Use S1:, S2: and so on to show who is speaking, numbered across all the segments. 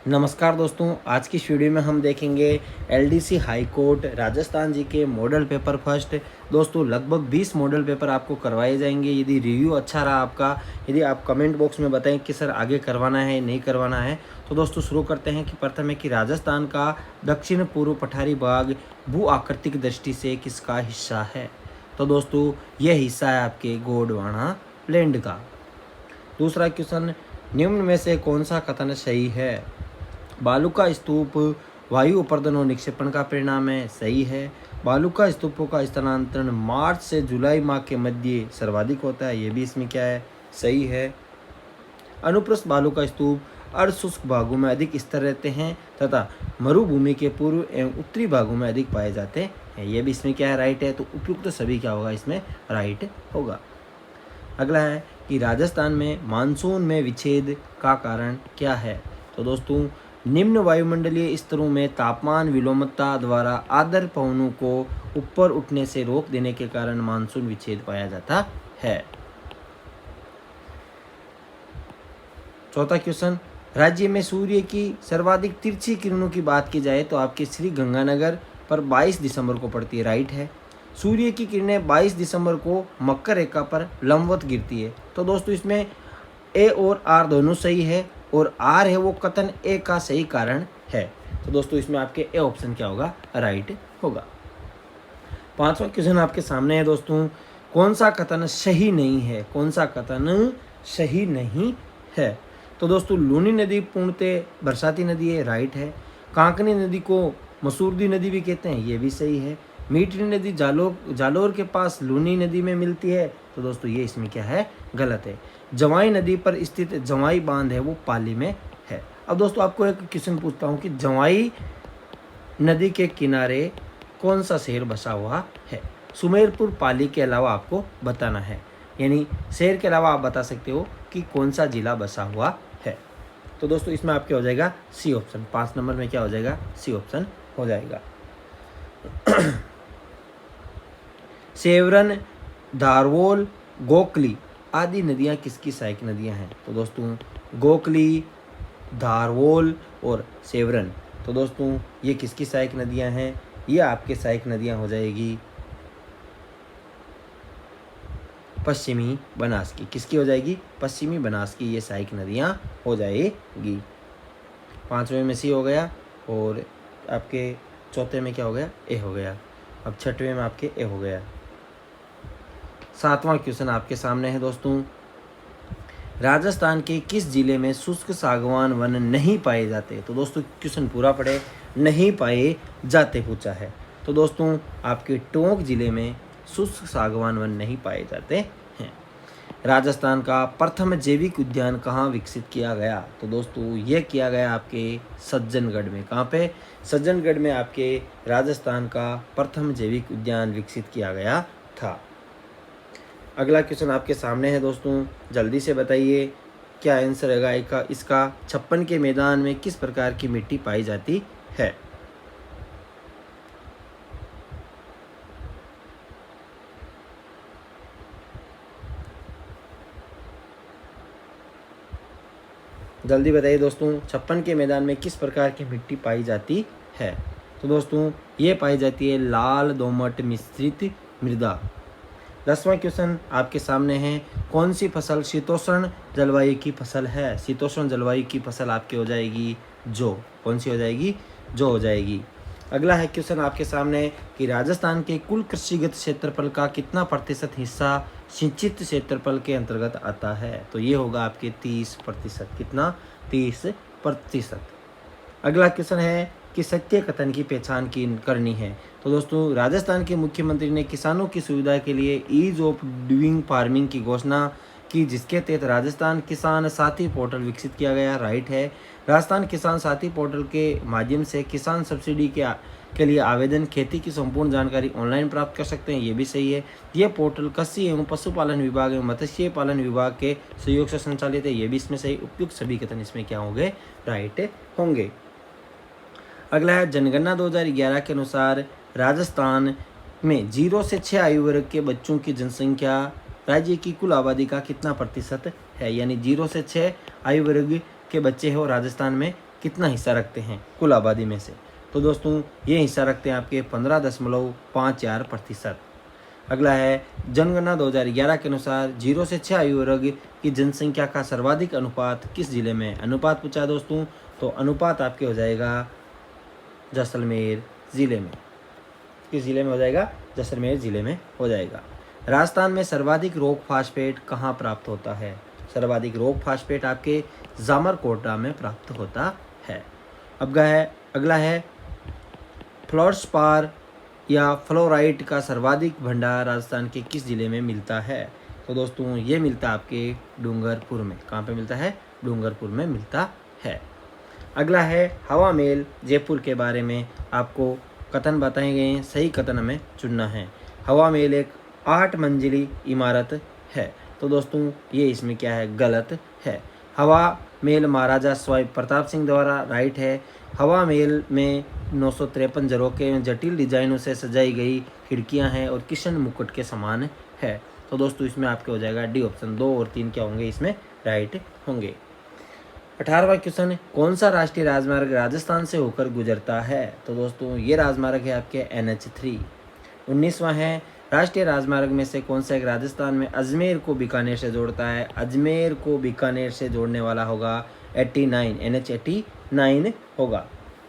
S1: नमस्कार दोस्तों, आज की इस वीडियो में हम देखेंगे एलडीसी हाई कोर्ट राजस्थान जी के मॉडल पेपर फर्स्ट। दोस्तों लगभग 20 मॉडल पेपर आपको करवाए जाएंगे। यदि रिव्यू अच्छा रहा आपका, यदि आप कमेंट बॉक्स में बताएं कि सर आगे करवाना है नहीं करवाना है, तो दोस्तों शुरू करते हैं कि प्रथम है कि राजस्थान का दक्षिण पूर्व पठारी भाग भू आकृतिक दृष्टि से किसका हिस्सा है। तो दोस्तों यह हिस्सा है आपके गोंडवाना लैंड का। दूसरा क्वेश्चन, निम्न में से कौन सा कथन सही है। बालू का स्तूप वायु अपर्दन और निक्षेपण का परिणाम है, सही है। बालू का स्तूपों का स्थानांतरण मार्च से जुलाई माह के मध्य सर्वाधिक होता है, ये भी इसमें क्या है, सही है। अनुप्रस्थ बालू का स्तूप अर्धशुष्क भागों में अधिक स्थिर रहते हैं तथा मरुभूमि के पूर्व एवं उत्तरी भागों में अधिक पाए जाते हैं, ये भी इसमें क्या है, राइट है। तो उपयुक्त सभी क्या होगा, इसमें राइट होगा। अगला है कि राजस्थान में मानसून में विच्छेद का कारण क्या है। तो दोस्तों निम्न वायुमंडलीय स्तरों में तापमान विलोमता द्वारा आर्द्र पवनों को ऊपर उठने से रोक देने के कारण मानसून विच्छेद पाया जाता है। चौथा क्वेश्चन, राज्य में सूर्य की सर्वाधिक तिरछी किरणों की बात की जाए तो आपके श्री गंगानगर पर 22 दिसंबर को पड़ती है, राइट है। सूर्य की किरणें 22 दिसंबर को मकर रेखा पर लंबवत गिरती है। तो दोस्तों इसमें ए और आर दोनों सही है और आर है वो कथन ए का सही कारण है। तो दोस्तों इसमें आपके ए ऑप्शन क्या होगा, राइट होगा। पांचवा क्वेश्चन आपके सामने है दोस्तों, कौन सा कथन सही नहीं है, कौन सा कथन सही नहीं है। तो दोस्तों लूनी नदी पूर्णतः बरसाती नदी है, राइट है। कांकनी नदी को मसूरदी नदी भी कहते हैं, ये भी सही है। मीठी नदी जालोर के पास लूनी नदी में मिलती है, तो दोस्तों ये इसमें क्या है, गलत है। जवाई नदी पर स्थित जवाई बांध है वो पाली में है। अब दोस्तों आपको एक क्वेश्चन पूछता हूँ कि जवाई नदी के किनारे कौन सा शहर बसा हुआ है। सुमेरपुर पाली के अलावा आपको बताना है, यानी शहर के अलावा आप बता सकते हो कि कौन सा जिला बसा हुआ है। तो दोस्तों इसमें आपके हो जाएगा सी ऑप्शन, 5 नंबर में क्या हो जाएगा, सी ऑप्शन हो जाएगा। सेवरन, धारवोल, गोकली आदि नदियाँ किसकी सहायक नदियाँ हैं। तो दोस्तों गोकली, धारवोल और सेवरन, तो दोस्तों ये किसकी सहायक नदियाँ हैं, ये आपके सहायक नदियाँ हो जाएगी पश्चिमी बनास की। किसकी हो जाएगी, पश्चिमी बनास की ये सहायक नदियाँ हो जाएगी। 5वें में सी हो गया और आपके चौथे में क्या हो गया, ए हो गया। अब 6वें में आपके ए हो गया। 7वां क्वेश्चन आपके सामने है दोस्तों, राजस्थान के किस जिले में शुष्क सागवान वन नहीं पाए जाते। तो दोस्तों क्वेश्चन पूरा पढ़े, नहीं पाए जाते पूछा है। तो दोस्तों आपके टोंक जिले में शुष्क सागवान वन नहीं पाए जाते हैं। राजस्थान का प्रथम जैविक उद्यान कहाँ विकसित किया गया। तो दोस्तों यह किया गया आपके सज्जनगढ़ में। कहाँ पे, सज्जनगढ़ में आपके राजस्थान का प्रथम जैविक उद्यान विकसित किया गया था। अगला क्वेश्चन आपके सामने है दोस्तों, जल्दी से बताइए क्या आंसर रहेगा इसका। 56 के मैदान में किस प्रकार की मिट्टी पाई जाती है। जल्दी बताइए दोस्तों, 56 के मैदान में किस प्रकार की मिट्टी पाई जाती है। तो दोस्तों ये पाई जाती है लाल दोमट मिश्रित मृदा। 10वां क्वेश्चन आपके सामने है, कौन सी फसल शीतोष्ण जलवायु की फसल है। शीतोष्ण जलवायु की फसल आपकी हो जाएगी जो, कौन सी हो जाएगी, जो हो जाएगी। अगला है क्वेश्चन आपके सामने कि राजस्थान के कुल कृषिगत क्षेत्रफल का कितना प्रतिशत हिस्सा सिंचित क्षेत्रफल के अंतर्गत आता है। तो ये होगा आपके 30%। कितना, 30%। अगला क्वेश्चन है कि सत्य कथन की पहचान की करनी है। तो दोस्तों राजस्थान के मुख्यमंत्री ने किसानों की सुविधा के लिए ईज ऑफ डूइंग फार्मिंग की घोषणा की, जिसके तहत राजस्थान किसान साथी पोर्टल विकसित किया गया, राइट है। राजस्थान किसान साथी पोर्टल के माध्यम से किसान सब्सिडी के लिए आवेदन, खेती की संपूर्ण जानकारी ऑनलाइन प्राप्त कर सकते हैं, ये भी सही है। यह पोर्टल कृषि एवं पशुपालन विभाग एवं मत्स्य पालन विभाग के सहयोग से संचालित है, ये भी इसमें सही। उपयुक्त सभी कथन इसमें क्या होंगे, राइट होंगे। अगला है जनगणना 2011 के अनुसार राजस्थान में 0 से 6 आयु वर्ग के बच्चों की जनसंख्या राज्य की कुल आबादी का कितना प्रतिशत है। यानी 0 से 6 आयु वर्ग के बच्चे हो राजस्थान में कितना हिस्सा रखते हैं कुल आबादी में से? तो दोस्तों ये हिस्सा रखते हैं आपके 15.54%। अगला है जनगणना 2011 के अनुसार 0 से 6 आयु वर्ग की जनसंख्या का सर्वाधिक अनुपात किस जिले में? अनुपात पूछा है दोस्तों, तो अनुपात आपके हो जाएगा जैसलमेर जिले में। किस जिले में हो जाएगा? जैसलमेर जिले में हो जाएगा। राजस्थान में सर्वाधिक रॉक फॉस्फेट कहाँ प्राप्त होता है? सर्वाधिक रॉक फॉस्फेट आपके जामरकोटा में प्राप्त होता है। अगला है फ्लोरस्पार या फ्लोराइट का सर्वाधिक भंडार राजस्थान के किस जिले में मिलता है? तो दोस्तों ये मिलता है आपके डूंगरपुर में। कहाँ पे मिलता है? डूंगरपुर में मिलता है। अगला है हवा महल जयपुर के बारे में आपको कथन बताए गए हैं, सही कथन हमें चुनना है। हवा महल एक 8 मंजिली इमारत है। तो दोस्तों ये इसमें क्या है? गलत है। हवा महल महाराजा सवाई प्रताप सिंह द्वारा राइट है। हवा महल में 953 झरोखे में जटिल डिजाइनों से सजाई गई खिड़कियां हैं और किशन मुकुट के समान है। तो दोस्तों इसमें आपके हो जाएगा डी ऑप्शन। 2 और 3 क्या होंगे? इसमें राइट होंगे। 18वां क्वेश्चन, कौन सा राष्ट्रीय राजमार्ग राजस्थान से होकर गुजरता है? तो दोस्तों ये राजमार्ग है आपके NH3। 19वां है, राष्ट्रीय राजमार्ग में से कौन सा एक राजस्थान में अजमेर को बीकानेर से जोड़ता है? अजमेर को बीकानेर से जोड़ने वाला होगा 89, NH89 होगा।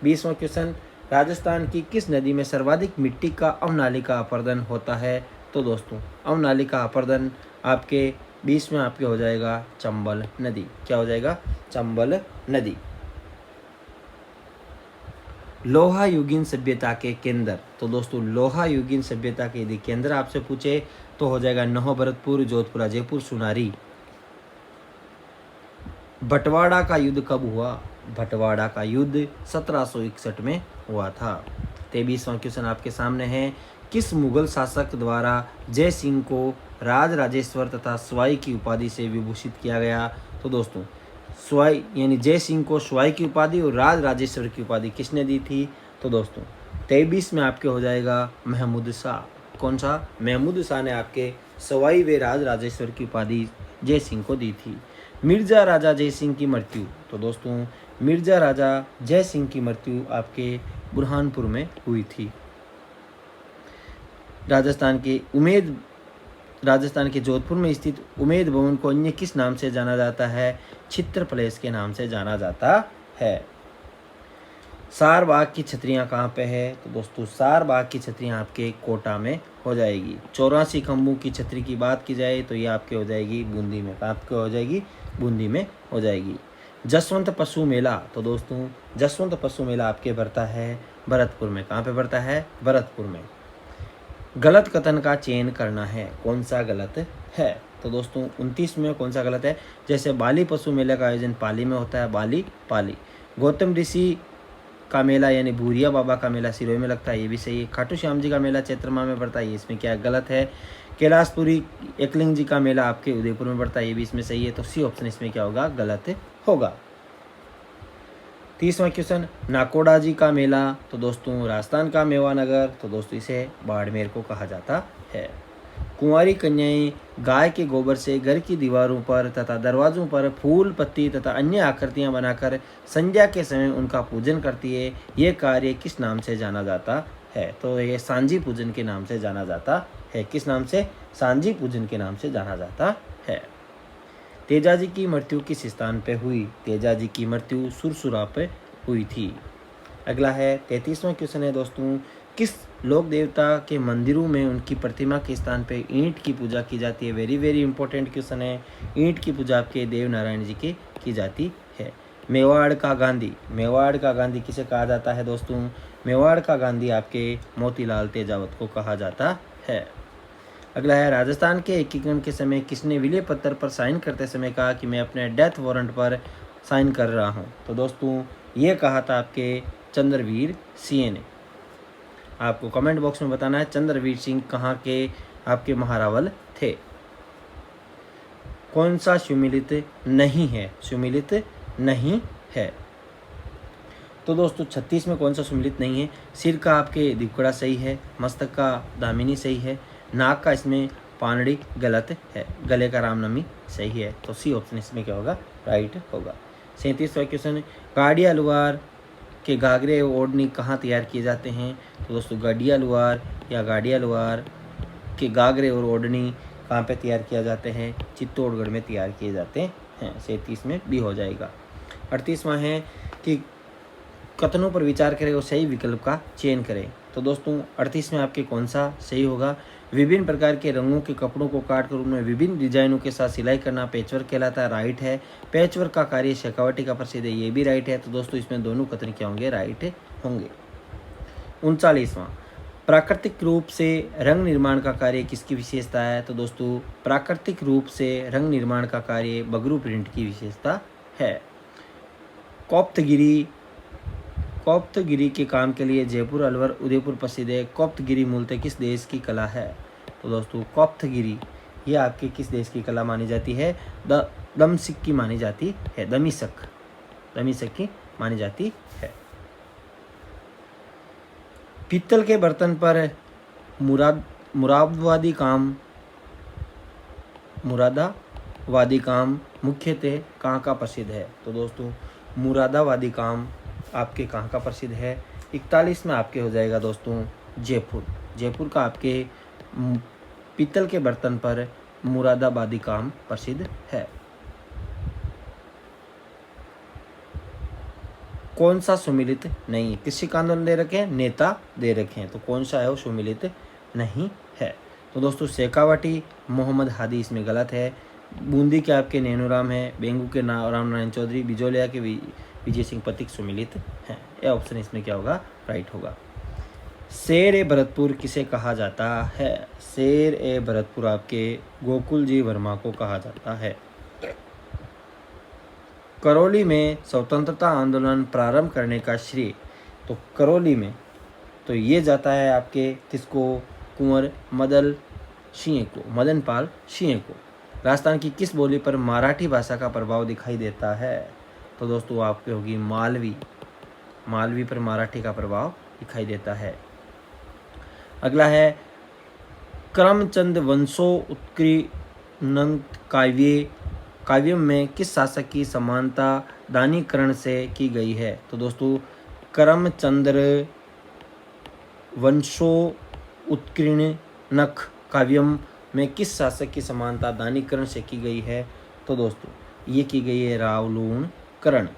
S1: 20वां क्वेश्चन, राजस्थान की किस नदी में सर्वाधिक मिट्टी का अवनालिका अपरदन होता है? तो दोस्तों अवनालिका अपरदन आपके 20 में आपके हो जाएगा चंबल नदी। क्या हो जाएगा? चंबल नदी। लोहा युगीन सभ्यता के केंद्र। तो दोस्तों लोहा युगीन सभ्यता के यदि केंद्र आपसे पूछे तो हो जाएगा नौह भरतपुर, जोधपुर, जयपुर, सुनारी। बंटवाड़ा का युद्ध कब हुआ? बंटवाड़ा का युद्ध 1761 में हुआ था। 23वां क्वेश्चन आपके सामने है, किस मुगल शासक द्वारा जय सिंह को राज राजेश्वर तथा स्वाई की उपाधि से विभूषित किया गया? तो दोस्तों स्वाई यानी जय सिंह को स्वाई की उपाधि और राज राजेश्वर की उपाधि किसने दी थी? तो दोस्तों 23 में आपके हो जाएगा महमूद शाह। कौन सा? महमूद शाह ने आपके सवाई व राज राजेश्वर की उपाधि जय सिंह को दी थी। मिर्जा राजा जय सिंह की मृत्यु। तो दोस्तों मिर्जा राजा जय सिंह की मृत्यु आपके बुरहानपुर में हुई थी। राजस्थान के जोधपुर में स्थित उमेद भवन को अन्य किस नाम से जाना जाता है? चित्र पैलेस के नाम से जाना जाता है। सारबाग की छतरियां कहाँ पे है? तो दोस्तों सारबाग की छतरियां आपके कोटा में हो जाएगी। 84 खंभों की छतरी की बात की जाए तो ये आपके हो जाएगी बूंदी में। आपके हो जाएगी बूंदी में हो जाएगी। जसवंत पशु मेला। तो दोस्तों जसवंत पशु मेला आपके बढ़ता है भरतपुर में। कहाँ पे बढ़ता है? भरतपुर में। गलत कथन का चयन करना है। कौन सा गलत है? तो दोस्तों 29 में कौन सा गलत है? जैसे बाली पशु मेले का आयोजन पाली में होता है, बाली पाली। गौतम ऋषि का मेला यानी भूरिया बाबा का मेला सिरोही में लगता है, ये भी सही है। खाटू श्याम जी का मेला चैत्र माह में पड़ता है, ये इसमें क्या गलत है। कैलाशपुरी एकलिंग जी का मेला आपके उदयपुर में पड़ता है, ये भी इसमें सही है। तो सी ऑप्शन इसमें क्या होगा? गलत होगा। 30वां क्वेश्चन, नाकोड़ा जी का मेला। तो दोस्तों राजस्थान का मेवानगर। तो दोस्तों इसे बाड़मेर को कहा जाता है। कुंवारी कन्याएं गाय के गोबर से घर की दीवारों पर तथा दरवाजों पर फूल, पत्ती तथा अन्य आकृतियां बनाकर संध्या के समय उनका पूजन करती है। ये कार्य किस नाम से जाना जाता है? तो ये सांझी पूजन के नाम से जाना जाता है। किस नाम से? सांझी पूजन के नाम से जाना जाता है। तेजाजी की मृत्यु किस स्थान पे हुई? तेजाजी की मृत्यु सुरसुरा पे हुई थी। अगला है 33वां क्वेश्चन है दोस्तों, किस लोक देवता के मंदिरों में उनकी प्रतिमा के स्थान पे ईंट की पूजा की जाती है? वेरी वेरी इंपॉर्टेंट क्वेश्चन है। ईंट की पूजा आपके देव नारायण जी की जाती है। मेवाड़ का गांधी। मेवाड़ का गांधी किसे कहा जाता है दोस्तों? मेवाड़ का गांधी आपके मोतीलाल तेजावत को कहा जाता है। अगला है, राजस्थान के एकीकरण के समय किसने विलय पत्र पर साइन करते समय कहा कि मैं अपने डेथ वारंट पर साइन कर रहा हूं? तो दोस्तों ये कहा था आपके चंद्रवीर सिंह ने। आपको कमेंट बॉक्स में बताना है चंद्रवीर सिंह कहाँ के आपके महारावल थे। कौन सा सुमिलित नहीं है? सुमिलित नहीं है। तो दोस्तों 36 में कौन सा सुमिलित नहीं है? सिर का आपके दिवकड़ा सही है, मस्तक का दामिनी सही है, नाक का इसमें पानड़ी गलत है, गले का रामनमी सही है। तो सी ऑप्शन इसमें क्या होगा? राइट होगा। 37वां क्वेश्चन, गाड़िया लुआर के घाघरे ओढ़नी कहाँ तैयार किए जाते हैं? तो दोस्तों गडिया लुआर या गाड़िया लुआर के घाघरे और ओढ़नी कहाँ पे तैयार किया जाते हैं? चित्तौड़गढ़ में तैयार किए जाते हैं। 37 में भी हो जाएगा। 38वां है कि कथनों पर विचार करें और सही विकल्प का चयन करें। तो दोस्तों 38 में आपके कौन सा सही होगा? विभिन्न प्रकार के रंगों के कपड़ों को काट कर उनमें विभिन्न डिजाइनों के साथ सिलाई करना पैचवर्क कहलाता है, राइट है। पैचवर्क का कार्य शेखावटी का प्रसिद्ध है, ये भी राइट है। तो दोस्तों इसमें दोनों कथन क्या होंगे? राइट होंगे। 39वां, प्राकृतिक रूप से रंग निर्माण का कार्य किसकी विशेषता है? तो दोस्तों प्राकृतिक रूप से रंग निर्माण का कार्य बगरू प्रिंट की विशेषता है। कोप्तगिरी के काम के लिए जयपुर, अलवर, उदयपुर प्रसिद्ध है। कोप्तगिरी मूलतः किस देश की कला है? तो दोस्तों कोप्तगिरी ये आपके किस देश की कला मानी जाती है? दमशक की मानी जाती है। दमिशक की मानी जाती है। पीतल के बर्तन पर मुरादाबादी काम मुख्यतः कहाँ का प्रसिद्ध है? तो दोस्तों मुरादाबादी काम आपके कहाँ का प्रसिद्ध है? 41 में आपके हो जाएगा दोस्तों जयपुर का आपके पीतल के बर्तन पर मुरादाबादी काम प्रसिद्ध है। कौन सा सुमिलित नहीं? किसी आंदोलन दे रखे हैं, नेता दे रखे हैं, तो कौन सा है वो सुमिलित नहीं है? तो दोस्तों शेखावटी मोहम्मद हादी इसमें गलत है। बूंदी के आपके नैनूराम है, बेंगू के राम नारायण चौधरी, बिजोलिया के विजय सिंह पथिक सुमिलित हैं। यह ऑप्शन इसमें क्या होगा? राइट होगा। शेर ए भरतपुर किसे कहा जाता है? शेर ए भरतपुर आपके गोकुल जी वर्मा को कहा जाता है। करौली में स्वतंत्रता आंदोलन प्रारंभ करने का श्रेय तो करौली में तो ये जाता है आपके किसको? कुंवर मदन पाल सिंह को। राजस्थान की किस बोली पर मराठी भाषा का प्रभाव दिखाई देता है? तो दोस्तों आपके होगी मालवी पर मराठी का प्रभाव दिखाई देता है। अगला है करमचंद वंशोत्कीर्णन काव्यम में किस शासक की समानता दानीकरण से की गई है? तो दोस्तों करमचंद्र वंशोत्कीर्णनक काव्यम में किस शासक की समानता दानीकरण से की गई है? तो दोस्तों ये की गई है रावलूण करण।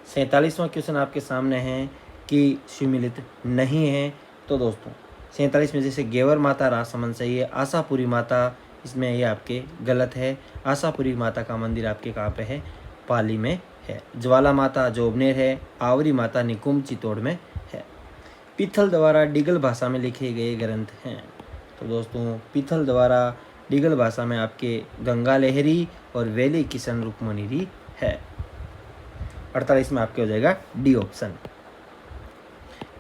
S1: 47वां क्वेश्चन आपके सामने है कि सुमिलित नहीं है। तो दोस्तों 47 में जैसे गेवर माता राजसमंद सही है, आशापुरी माता इसमें ये आपके गलत है। आशापुरी माता का मंदिर आपके कहाँ पे है? पाली में है। ज्वाला माता जोबनेर है। आवरी माता निकुंभ चित्तौड़ में है। पीथल द्वारा डिगल भाषा में लिखे गए ग्रंथ हैं। तो दोस्तों पीथल द्वारा डिगल भाषा में आपके गंगा लहरी और वेली किशन रुक्मणीरी है। 48 में आपके हो जाएगा डी ऑप्शन।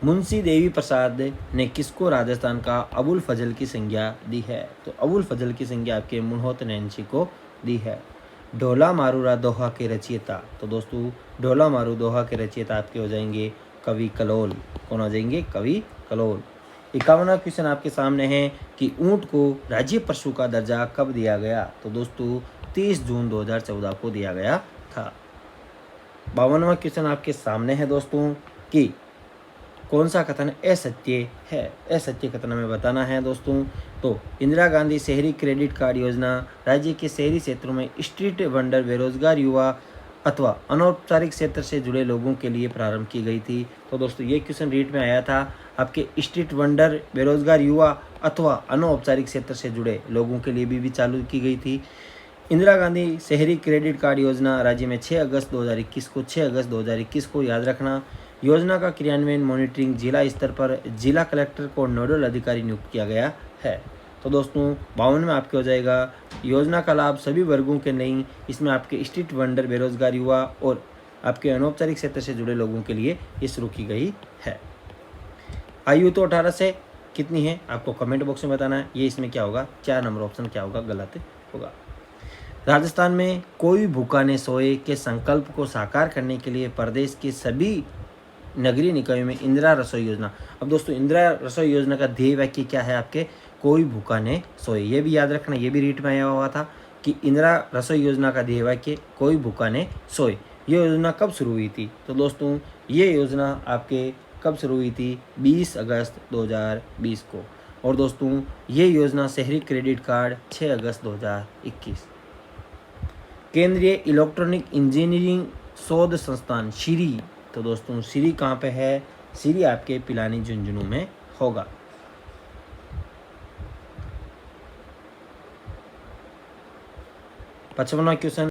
S1: मुंशी देवी प्रसाद ने किसको राजस्थान का अबुल फजल की संज्ञा दी है? तो अबुल फजल की संज्ञा आपके मुनहोत नैन्सी को दी है। ढोला मारूरा दोहा के रचयिता तो दोस्तों ढोला मारू दोहा के रचयिता आपके हो जाएंगे कवि कलोल। कौन हो जाएंगे? कवि कलोल। 51वां क्वेश्चन आपके सामने है कि ऊंट को राज्य पशु का दर्जा कब दिया गया? तो दोस्तों 30 जून 2014 को दिया गया था। 52वां क्वेश्चन आपके सामने है दोस्तों कि कौन सा कथन असत्य है? असत्य कथन हमें बताना है दोस्तों। तो इंदिरा गांधी शहरी क्रेडिट कार्ड योजना राज्य के शहरी क्षेत्रों में स्ट्रीट वेंडर, बेरोजगार युवा अथवा अनौपचारिक क्षेत्र से जुड़े लोगों के लिए प्रारंभ की गई थी। तो दोस्तों ये क्वेश्चन रीट में आया था आपके स्ट्रीट वेंडर, बेरोजगार युवा अथवा अनौपचारिक क्षेत्र से जुड़े लोगों के लिए भी चालू की गई थी। इंदिरा गांधी शहरी क्रेडिट कार्ड योजना राज्य में 6 अगस्त 2021 को याद रखना। योजना का क्रियान्वयन मॉनिटरिंग जिला स्तर पर जिला कलेक्टर को नोडल अधिकारी नियुक्त किया गया है। तो दोस्तों 52 में आपके हो जाएगा योजना का लाभ सभी वर्गों के नहीं, इसमें आपके स्ट्रीट वेंडर, बेरोजगार युवा और आपके अनौपचारिक क्षेत्र से जुड़े लोगों के लिए ये शुरू की गई है। आयु तो 18 से कितनी है आपको कमेंट बॉक्स में बताना है। ये इसमें क्या होगा? 4 नंबर ऑप्शन क्या होगा? गलत होगा। राजस्थान में कोई भूखा न सोए के संकल्प को साकार करने के लिए प्रदेश के सभी नगरीय निकायों में इंदिरा रसोई योजना। अब दोस्तों इंदिरा रसोई योजना का ध्येय वाक्य क्या है आपके? कोई भूखा न सोए। ये भी याद रखना, ये भी रीट में आया हुआ था। कि इंदिरा रसोई योजना का ध्येय वाक्य कोई भूखा न सोए। ये योजना कब शुरू हुई थी? तो दोस्तों ये योजना आपके कब शुरू हुई थी? 20 अगस्त 2020 को। और दोस्तों ये योजना शहरी क्रेडिट कार्ड 6 अगस्त 2021। केंद्रीय इलेक्ट्रॉनिक इंजीनियरिंग शोध संस्थान सीरी। तो दोस्तों सीरी कहाँ पे है? सीरी आपके पिलानी झुंझुनू में होगा। 55वां क्वेश्चन